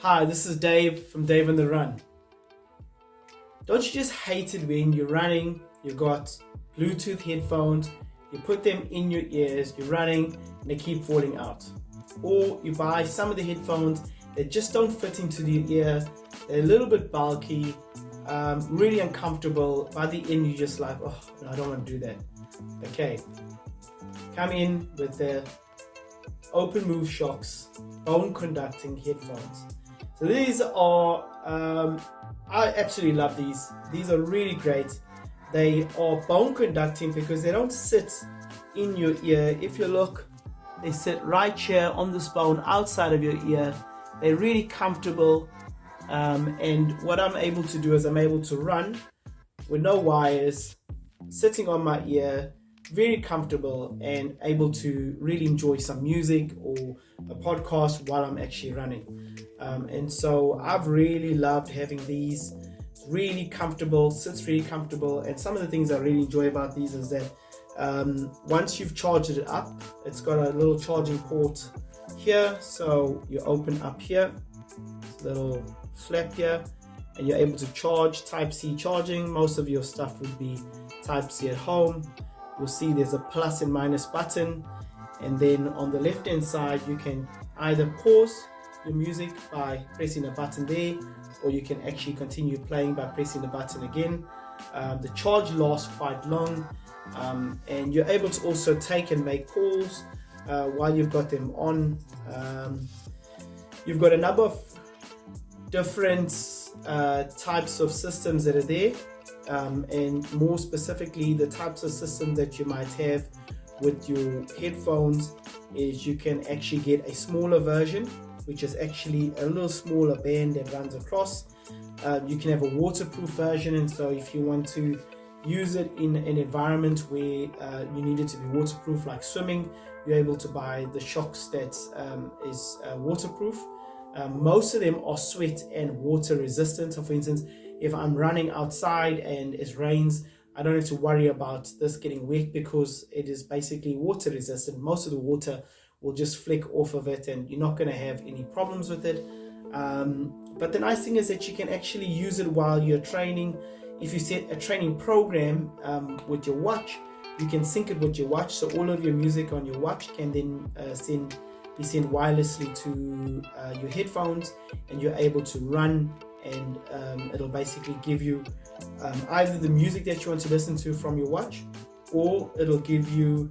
Hi, this is Dave from Dave on the Run. Don't you just hate it when you're running, you got Bluetooth headphones, you put them in your ears, you're running, and they keep falling out? Or you buy some of the headphones that just don't fit into the ear, they're a little bit bulky, really uncomfortable. By the end, you're just like, oh, no, I don't want to do that. Okay, come in with the Openmove Shokz bone conducting headphones. So these are, I absolutely love these. These are really great. They are bone conducting because they don't sit in your ear. If you look, they sit right here on this bone outside of your ear. They're really comfortable. And what I'm able to do is I'm able to run with no wires, sitting on my ear, very comfortable, and able to really enjoy some music or a podcast while I'm actually running. And so I've really loved having these. It's really comfortable, sits really comfortable. And some of the things I really enjoy about these is that once you've charged it up, it's got a little charging port here. So you open up here, little flap here, and you're able to charge Type-C charging. Most of your stuff would be Type-C at home. You'll see there's a plus and minus button, and then on the left hand side you can either pause your music by pressing a button there, or you can actually continue playing by pressing the button again. The charge lasts quite long, and you're able to also take and make calls while you've got them on. You've got a number of different types of systems that are there. And more specifically, the types of systems that you might have with your headphones is you can actually get a smaller version, which is actually a little smaller band that runs across. You can have a waterproof version, and so if you want to use it in an environment where you need it to be waterproof, like swimming, you're able to buy the Shokz that is waterproof. Most of them are sweat and water resistant. So for instance, if I'm running outside and it rains, I don't have to worry about this getting wet because it is basically water resistant. Most of the water will just flick off of it and you're not going to have any problems with it. But the nice thing is that you can actually use it while you're training. If you set a training program with your watch, you can sync it with your watch. So all of your music on your watch can then be sent wirelessly to your headphones, and you're able to run, and it'll basically give you either the music that you want to listen to from your watch, or it'll give you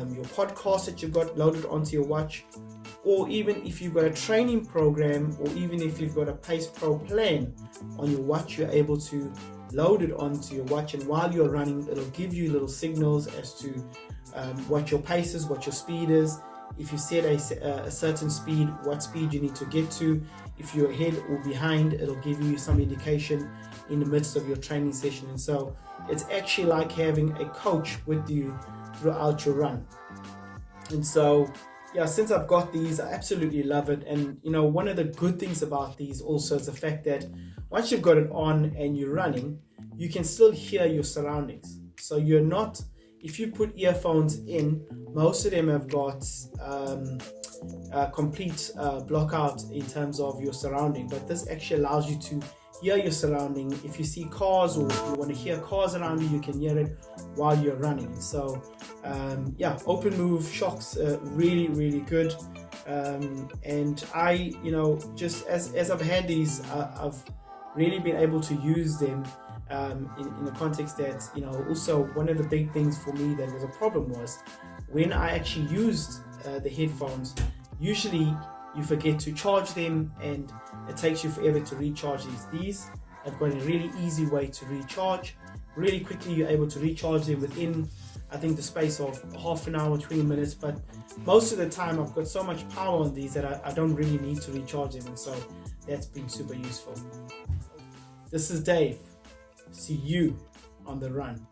your podcast that you've got loaded onto your watch, or even if you've got a training program, or even if you've got a Pace Pro plan on your watch, you're able to load it onto your watch, and while you're running, it'll give you little signals as to what your pace is, what your speed is. If you set a certain speed, what speed you need to get to. If you're ahead or behind, it'll give you some indication in the midst of your training session. And so it's actually like having a coach with you throughout your run. And so, yeah, since I've got these, I absolutely love it. And you know, one of the good things about these also is the fact that once you've got it on and you're running, you can still hear your surroundings. So you're not, if you put earphones in, most of them have got complete block out in terms of your surrounding, but this actually allows you to hear your surrounding. If you see cars or you want to hear cars around you, you can hear it while you're running. So yeah, Openmove Shokz, really, really good. And I, you know, just as I've had these, I've really been able to use them in the context that, you know, also one of the big things for me that was a problem was when I actually used the headphones, usually you forget to charge them and it takes you forever to recharge these. I've got a really easy way to recharge. Really quickly, you're able to recharge them within, I think, the space of half an hour, 20 minutes. But most of the time, I've got so much power on these that I don't really need to recharge them. And so that's been super useful. This is Dave. See you on the run.